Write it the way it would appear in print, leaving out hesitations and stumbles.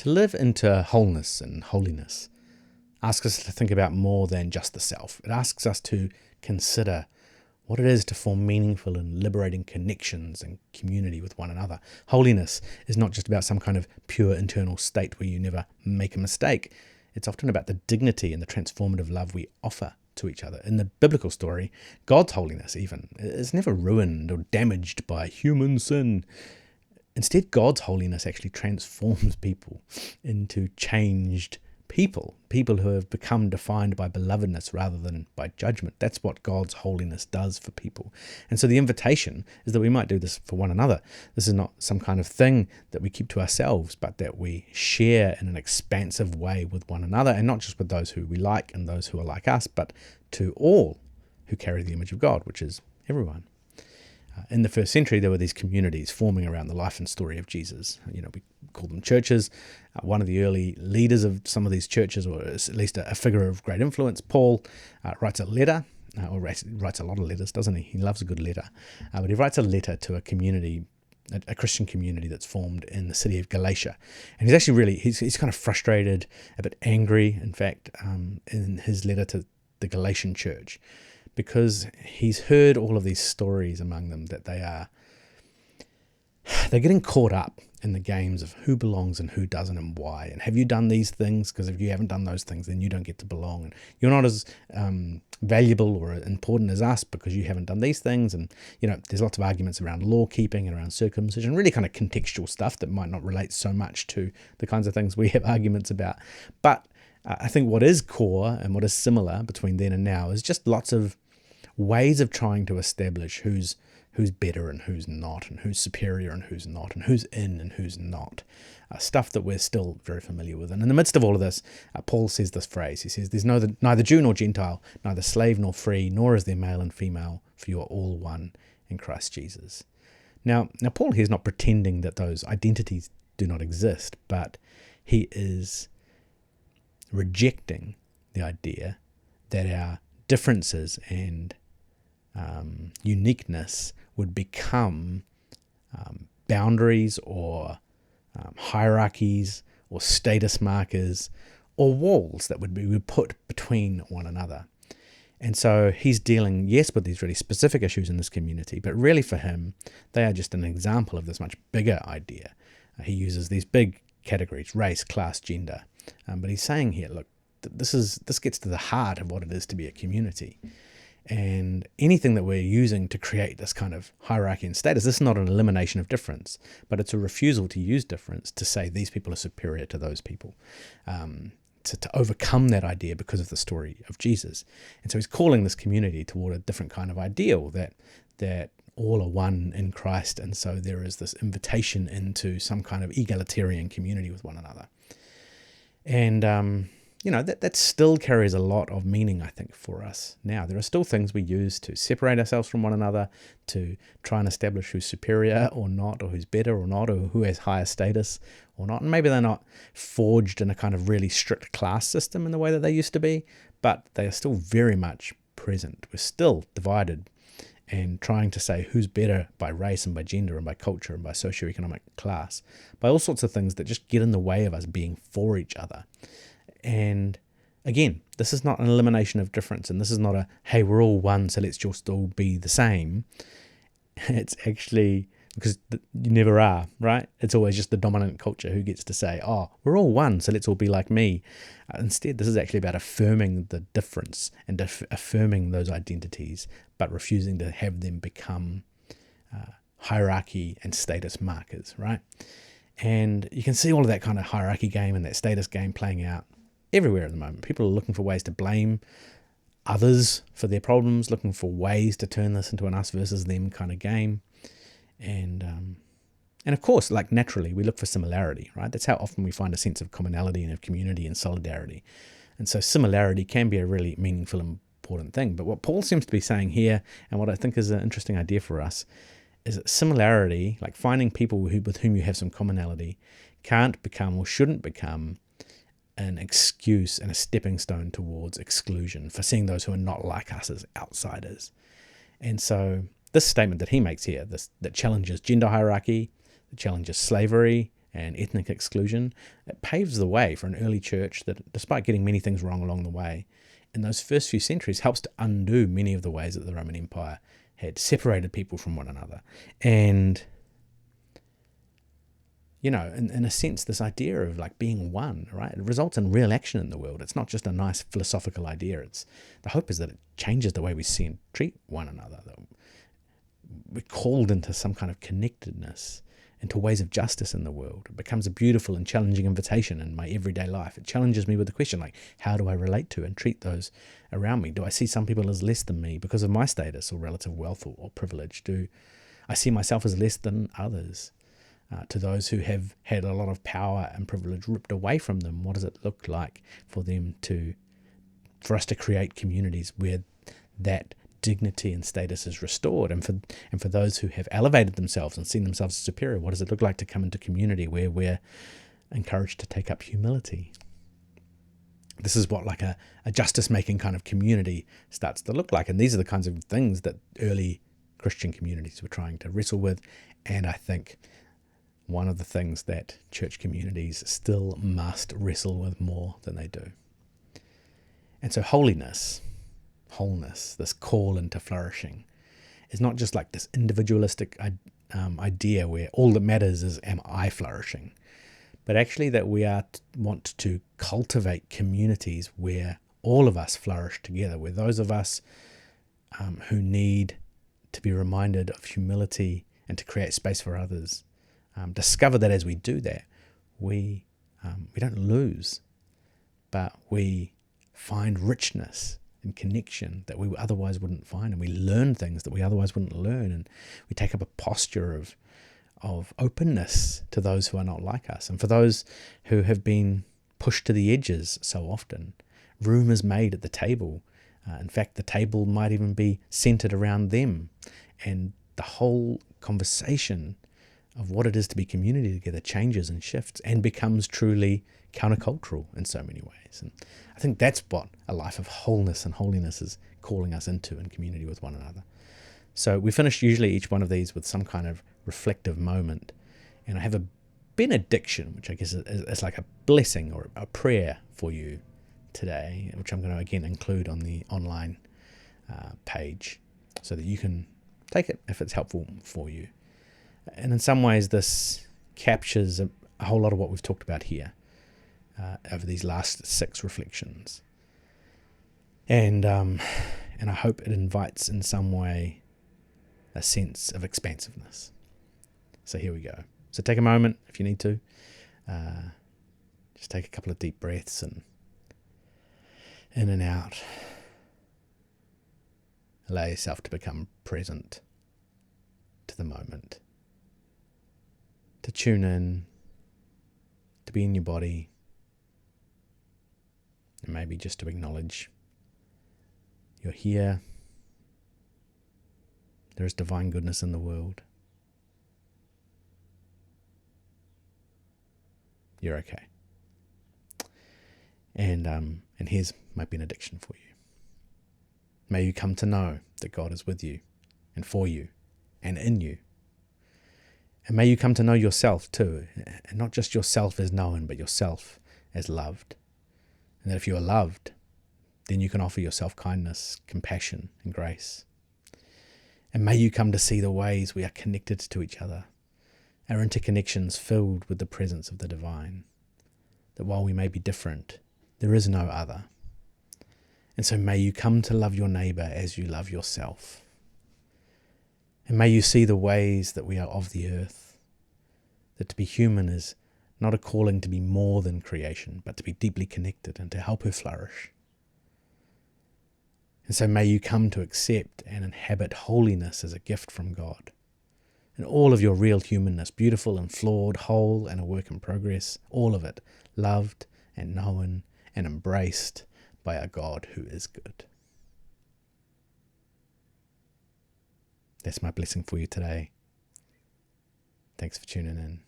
To live into wholeness and holiness asks us to think about more than just the self. It asks us to consider what it is to form meaningful and liberating connections and community with one another. Holiness is not just about some kind of pure internal state where you never make a mistake. It's often about the dignity and the transformative love we offer to each other. In the biblical story, God's holiness even is never ruined or damaged by human sin. Instead, God's holiness actually transforms people into changed people who have become defined by belovedness rather than by judgment. That's what God's holiness does for people. And so the invitation is that we might do this for one another. This is not some kind of thing that we keep to ourselves, but that we share in an expansive way with one another, and not just with those who we like and those who are like us, but to all who carry the image of God, which is everyone. In the first century, there were these communities forming around the life and story of Jesus. We call them churches. One of the early leaders of some of these churches, or at least a figure of great influence, Paul, writes a letter, or writes a lot of letters, doesn't he? He loves a good letter. But he writes a letter to a community, a Christian community that's formed in the city of Galatia. And he's actually he's kind of frustrated, a bit angry, in fact, in his letter to the Galatian church, because he's heard all of these stories among them that they're getting caught up in the games of who belongs and who doesn't and why. And have you done these things? Because if you haven't done those things, then you don't get to belong. And you're not as valuable or important as us because you haven't done these things. And, there's lots of arguments around law keeping and around circumcision, really kind of contextual stuff that might not relate so much to the kinds of things we have arguments about. But I think what is core and what is similar between then and now is just lots of ways of trying to establish who's better and who's not, and who's superior and who's not, and who's in and who's not. Stuff that we're still very familiar with. And in the midst of all of this, Paul says this phrase. He says, "There's neither Jew nor Gentile, neither slave nor free, nor is there male and female, for you are all one in Christ Jesus." Now Paul here is not pretending that those identities do not exist, but he is rejecting the idea that our differences and uniqueness would become boundaries or hierarchies or status markers or walls that would be put between one another. And so he's dealing, yes, with these really specific issues in this community, but really for him, they are just an example of this much bigger idea. He uses these big categories: race, class, gender. But he's saying here, look, this gets to the heart of what it is to be a community. And anything that we're using to create this kind of hierarchy and status, this is not an elimination of difference, but it's a refusal to use difference to say these people are superior to those people, to overcome that idea because of the story of Jesus. And so he's calling this community toward a different kind of ideal, that all are one in Christ, and so there is this invitation into some kind of egalitarian community with one another. And that still carries a lot of meaning, I think, for us now. There are still things we use to separate ourselves from one another, to try and establish who's superior or not, or who's better or not, or who has higher status or not. And maybe they're not forged in a kind of really strict class system in the way that they used to be, but they are still very much present. We're still divided and trying to say who's better by race and by gender and by culture and by socioeconomic class, by all sorts of things that just get in the way of us being for each other. And again, this is not an elimination of difference, and this is not a, hey, we're all one, so let's just all be the same. It's actually, because you never are, right? It's always just the dominant culture who gets to say, oh, we're all one, so let's all be like me. Instead, this is actually about affirming the difference and affirming those identities, but refusing to have them become hierarchy and status markers, right? And you can see all of that kind of hierarchy game and that status game playing out everywhere at the moment. People are looking for ways to blame others for their problems, looking for ways to turn this into an us versus them kind of game. And of course, like naturally, we look for similarity, right? That's how often we find a sense of commonality and of community and solidarity. And so similarity can be a really meaningful and important thing. But what Paul seems to be saying here, and what I think is an interesting idea for us, is that similarity, like finding people with whom you have some commonality, can't become or shouldn't become an excuse and a stepping stone towards exclusion, for seeing those who are not like us as outsiders. And so this statement that he makes here, that challenges gender hierarchy, that challenges slavery and ethnic exclusion, it paves the way for an early church that, despite getting many things wrong along the way, in those first few centuries helps to undo many of the ways that the Roman Empire had separated people from one another. And, you know, in a sense, this idea of like being one, right? It results in real action in the world. It's not just a nice philosophical idea. The hope is that it changes the way we see and treat one another. That we're called into some kind of connectedness, into ways of justice in the world. It becomes a beautiful and challenging invitation in my everyday life. It challenges me with the question, like, how do I relate to and treat those around me? Do I see some people as less than me because of my status or relative wealth or privilege? Do I see myself as less than others? To those who have had a lot of power and privilege ripped away from them, what does it look like for us to create communities where that dignity and status is restored? And for those who have elevated themselves and seen themselves as superior, what does it look like to come into community where we're encouraged to take up humility? This is what like a justice-making kind of community starts to look like. And these are the kinds of things that early Christian communities were trying to wrestle with. And I think one of the things that church communities still must wrestle with more than they do. And so wholeness, this call into flourishing, is not just like this individualistic idea where all that matters is, am I flourishing? But actually that we want to cultivate communities where all of us flourish together, where those of us who need to be reminded of humility and to create space for others, discover that as we do that, we don't lose, but we find richness and connection that we otherwise wouldn't find, and we learn things that we otherwise wouldn't learn, and we take up a posture of openness to those who are not like us. And for those who have been pushed to the edges so often, room is made at the table. In fact, the table might even be centered around them, and the whole conversation of what it is to be community together changes and shifts and becomes truly countercultural in so many ways. And I think that's what a life of wholeness and holiness is calling us into in community with one another. So we finish usually each one of these with some kind of reflective moment. And I have a benediction, which I guess is like a blessing or a prayer for you today, which I'm going to again include on the online page so that you can take it if it's helpful for you. And in some ways, this captures a whole lot of what we've talked about here over these last 6 reflections. And I hope it invites in some way a sense of expansiveness. So here we go. So take a moment if you need to. Just take a couple of deep breaths and in and out. Allow yourself to become present to the moment. To tune in, to be in your body, and maybe just to acknowledge you're here. There is divine goodness in the world. You're okay. And here's my benediction for you. May you come to know that God is with you and for you and in you. And may you come to know yourself too, and not just yourself as known, but yourself as loved. And that if you are loved, then you can offer yourself kindness, compassion, and grace. And may you come to see the ways we are connected to each other, our interconnections filled with the presence of the divine, that while we may be different, there is no other. And so may you come to love your neighbour as you love yourself. And may you see the ways that we are of the earth, that to be human is not a calling to be more than creation, but to be deeply connected and to help her flourish. And so may you come to accept and inhabit holiness as a gift from God. And all of your real humanness, beautiful and flawed, whole and a work in progress, all of it loved and known and embraced by a God who is good. That's my blessing for you today. Thanks for tuning in.